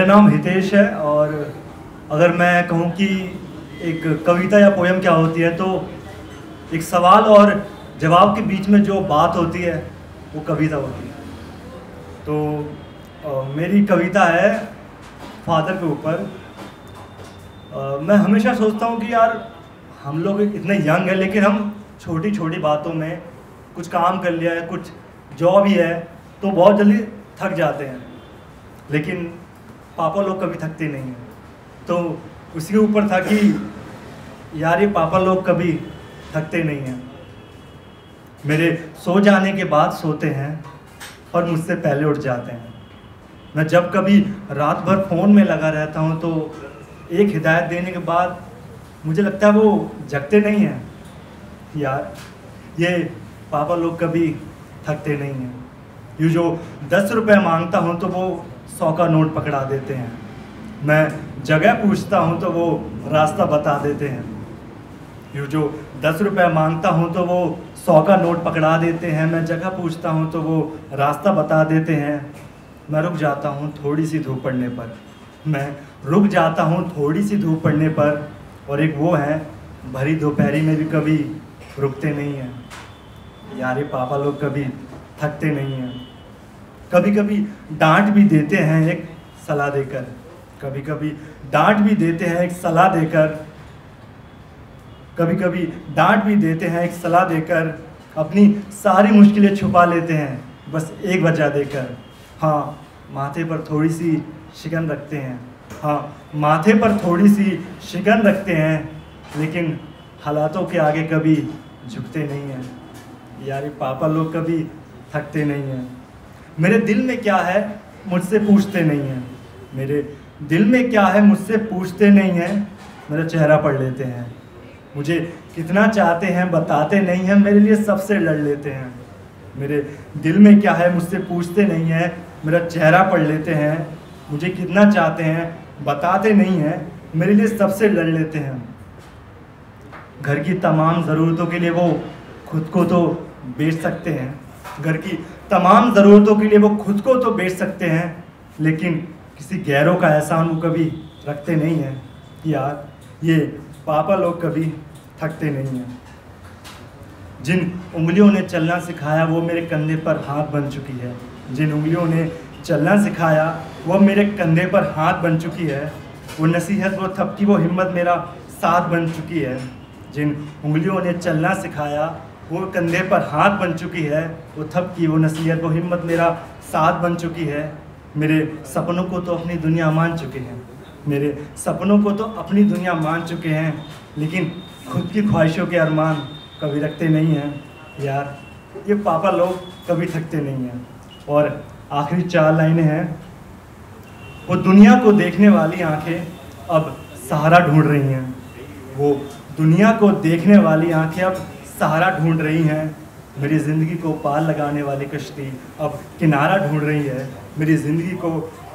नाम हितेश है और अगर मैं कहूँ कि एक कविता या पोयम क्या होती है तो एक सवाल और जवाब के बीच में जो बात होती है वो कविता होती है। तो मेरी कविता है फादर के ऊपर। मैं हमेशा सोचता हूँ कि यार हम लोग इतने यंग हैं लेकिन हम छोटी छोटी बातों में कुछ काम कर लिया है, कुछ जॉब ही है तो बहुत जल्दी थक जाते हैं, लेकिन पापा लोग कभी थकते नहीं हैं। तो उसी के ऊपर था कि यार ये पापा लोग कभी थकते नहीं हैं। मेरे सो जाने के बाद सोते हैं और मुझसे पहले उठ जाते हैं। मैं जब कभी रात भर फ़ोन में लगा रहता हूँ तो एक हिदायत देने के बाद मुझे लगता है वो जगते नहीं हैं। यार ये पापा लोग कभी थकते नहीं हैं। ये जो 10 रुपये मांगता हूँ तो वो 100 का नोट पकड़ा देते हैं। मैं जगह पूछता हूँ तो वो रास्ता बता देते हैं। ये जो 10 रुपये मांगता हूँ तो वो 100 का नोट पकड़ा देते हैं। मैं जगह पूछता हूँ तो वो रास्ता बता देते हैं। मैं रुक जाता हूँ थोड़ी सी धूप पड़ने पर। मैं रुक जाता हूँ थोड़ी सी धूप पड़ने पर। और एक वो है भरी दोपहरी में भी कभी रुकते नहीं हैं। यार ये पापा लोग कभी थकते नहीं हैं। कभी कभी डांट भी देते हैं एक सलाह देकर। कभी कभी डांट भी देते हैं एक सलाह देकर। कभी कभी डांट भी देते हैं एक सलाह देकर। अपनी सारी मुश्किलें छुपा लेते हैं बस एक वजह देकर। हाँ, माथे पर थोड़ी सी शिकन रखते हैं। हाँ, माथे पर थोड़ी सी शिकन रखते हैं, लेकिन हालातों के आगे कभी झुकते नहीं हैं। यार ये पापा लोग कभी थकते नहीं हैं। मेरे दिल में क्या है मुझसे पूछते नहीं हैं। मेरे दिल में क्या है मुझसे पूछते नहीं हैं। मेरा चेहरा पढ़ लेते हैं। मुझे कितना चाहते हैं बताते नहीं हैं। मेरे लिए सबसे लड़ लेते हैं। मेरे दिल में क्या है मुझसे पूछते नहीं हैं। मेरा चेहरा पढ़ लेते हैं। मुझे कितना चाहते हैं बताते नहीं हैं। मेरे लिए सबसे लड़ लेते हैं। घर की तमाम ज़रूरतों के लिए वो खुद को तो बेच सकते हैं। घर की तमाम ज़रूरतों के लिए वो खुद को तो बेच सकते हैं, लेकिन किसी गैरों का एहसान वो कभी रखते नहीं हैं। यार ये पापा लोग कभी थकते नहीं हैं। जिन उंगलियों ने चलना सिखाया वो मेरे कंधे पर हाथ बन चुकी है। जिन उंगलियों ने चलना सिखाया वो मेरे कंधे पर हाथ बन चुकी है। वो नसीहत, वो थपकी, वो हिम्मत मेरा साथ बन चुकी है। जिन उंगलियों ने चलना सिखाया वो कंधे पर हाथ बन चुकी है। वो थपकी, वो नसीहत, वो हिम्मत मेरा साथ बन चुकी है। मेरे सपनों को तो अपनी दुनिया मान चुके हैं। मेरे सपनों को तो अपनी दुनिया मान चुके हैं, लेकिन खुद की ख्वाहिशों के अरमान कभी रखते नहीं हैं। यार ये पापा लोग कभी थकते नहीं हैं। और आखिरी 4 लाइनें हैं। वो दुनिया को देखने वाली आंखें अब सहारा ढूंढ रही हैं। वो दुनिया को देखने वाली आंखें अब सहारा ढूंढ रही हैं। मेरी ज़िंदगी को पार लगाने वाली कश्ती अब किनारा ढूंढ रही है। मेरी ज़िंदगी को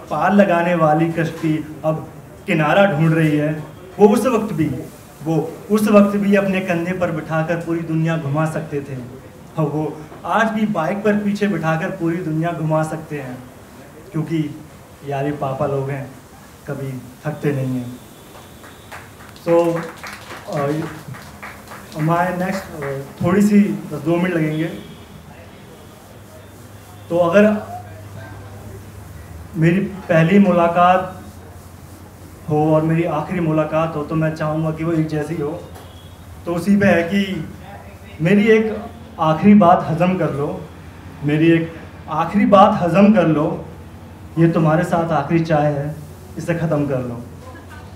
पार लगाने वाली कश्ती अब किनारा ढूंढ रही है। वो उस वक्त भी अपने कंधे पर बिठाकर पूरी दुनिया घुमा सकते थे। और वो आज भी बाइक पर पीछे बिठाकर पूरी दुनिया घुमा सकते हैं, क्योंकि यार ये पापा लोग हैं कभी थकते नहीं हैं। सो हमारे नेक्स्ट थोड़ी सी 2 मिनट लगेंगे। तो अगर मेरी पहली मुलाकात हो और मेरी आखिरी मुलाकात हो तो मैं चाहूँगा कि वो एक जैसी हो। तो उसी पे है कि मेरी एक आखिरी बात हज़म कर लो। मेरी एक आखिरी बात हज़म कर लो। ये तुम्हारे साथ आखिरी चाय है, इसे ख़त्म कर लो।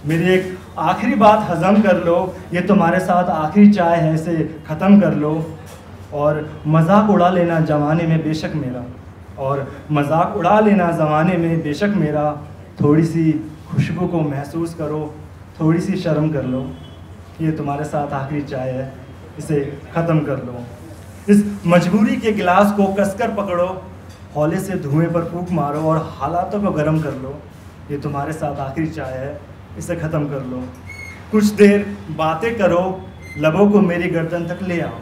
मेरी एक आखिरी बात हज़म कर लो। ये तुम्हारे साथ आखिरी चाय है, इसे ख़त्म कर लो। और मजाक उड़ा लेना ज़माने में बेशक मेरा। और मजाक उड़ा लेना ज़माने में बेशक मेरा। थोड़ी सी खुशबू को महसूस करो, थोड़ी सी शर्म कर लो। ये तुम्हारे साथ आखिरी चाय है, इसे ख़त्म कर लो। इस मजबूरी के गिलास को कसकर पकड़ो। हौले से धुएं पर फूंक मारो और हालातों को गर्म कर लो। ये तुम्हारे साथ आखिरी चाय है, इसे ख़त्म कर लो। कुछ देर बातें करो, लबों को मेरी गर्दन तक ले आओ।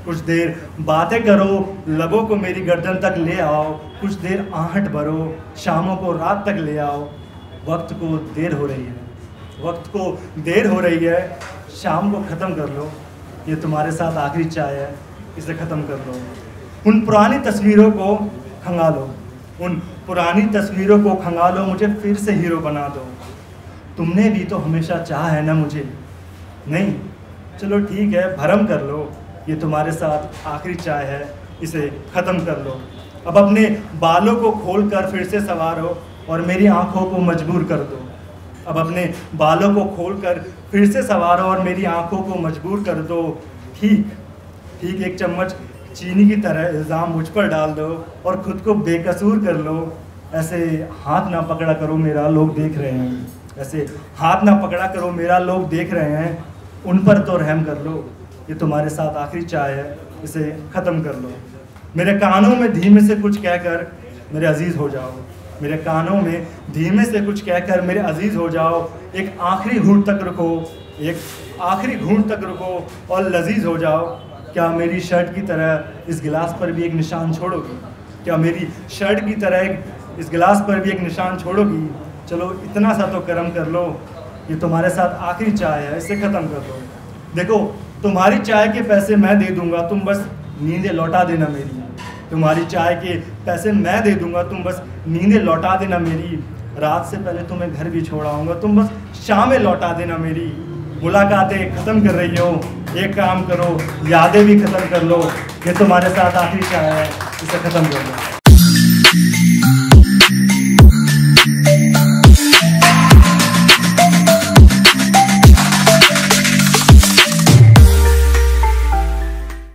कुछ देर बातें करो, लबों को मेरी गर्दन तक ले आओ। कुछ देर आहट भरो, शामों को रात तक ले आओ। वक्त को देर हो रही है, वक्त को देर हो रही है, शाम को ख़त्म कर लो, ये तुम्हारे साथ आखिरी चाय है, इसे ख़त्म कर लो। उन पुरानी तस्वीरों को खंगालो, उन पुरानी तस्वीरों को खंगालो, मुझे फिर से हीरो बना दो। तुमने भी तो हमेशा चाहा है ना मुझे? नहीं, चलो ठीक है, भरम कर लो, ये तुम्हारे साथ आखिरी चाय है, इसे ख़त्म कर लो। अब अपने बालों को खोल कर फिर से सवारो और मेरी आंखों को मजबूर कर दो। अब अपने बालों को खोलकर फिर से सवारो और मेरी आंखों को मजबूर कर दो। ठीक ठीक एक चम्मच चीनी की तरह इल्ज़ाम मुझ पर डाल दो और ख़ुद को बेकसूर कर लो। ऐसे हाथ ना पकड़ा करो मेरा, लोग देख रहे हैं। ऐसे हाथ ना पकड़ा करो मेरा, लोग देख रहे हैं। उन पर तो रहम कर लो, ये तुम्हारे साथ आखिरी चाय है, इसे ख़त्म कर लो। मेरे कानों में धीमे से कुछ कहकर मेरे अजीज़ हो जाओ। मेरे कानों में धीमे से कुछ कहकर मेरे अजीज़ हो जाओ। एक आखिरी घूंट तक रुको, एक आखिरी घूंट तक रुको और लजीज हो जाओ। क्या मेरी शर्ट की तरह इस गिलास पर भी एक निशान छोड़ोगी? क्या मेरी शर्ट की तरह इस गिलास पर भी एक निशान छोड़ोगी? चलो इतना सा तो करम कर लो, ये तुम्हारे साथ आखिरी चाय है, इसे ख़त्म कर दो। देखो, तुम्हारी चाय के पैसे मैं दे दूँगा, तुम बस नींदें लौटा देना मेरी। तुम्हारी चाय के पैसे मैं दे दूँगा, तुम बस नींदें लौटा देना मेरी। रात से पहले तुम्हें घर भी छोड़ आऊँगा, तुम बस शामें लौटा देना मेरी। मुलाकातें ख़त्म कर रही हो, एक काम करो, यादें भी ख़त्म कर लो, ये तुम्हारे साथ आखिरी चाय है, इसे ख़त्म कर लो।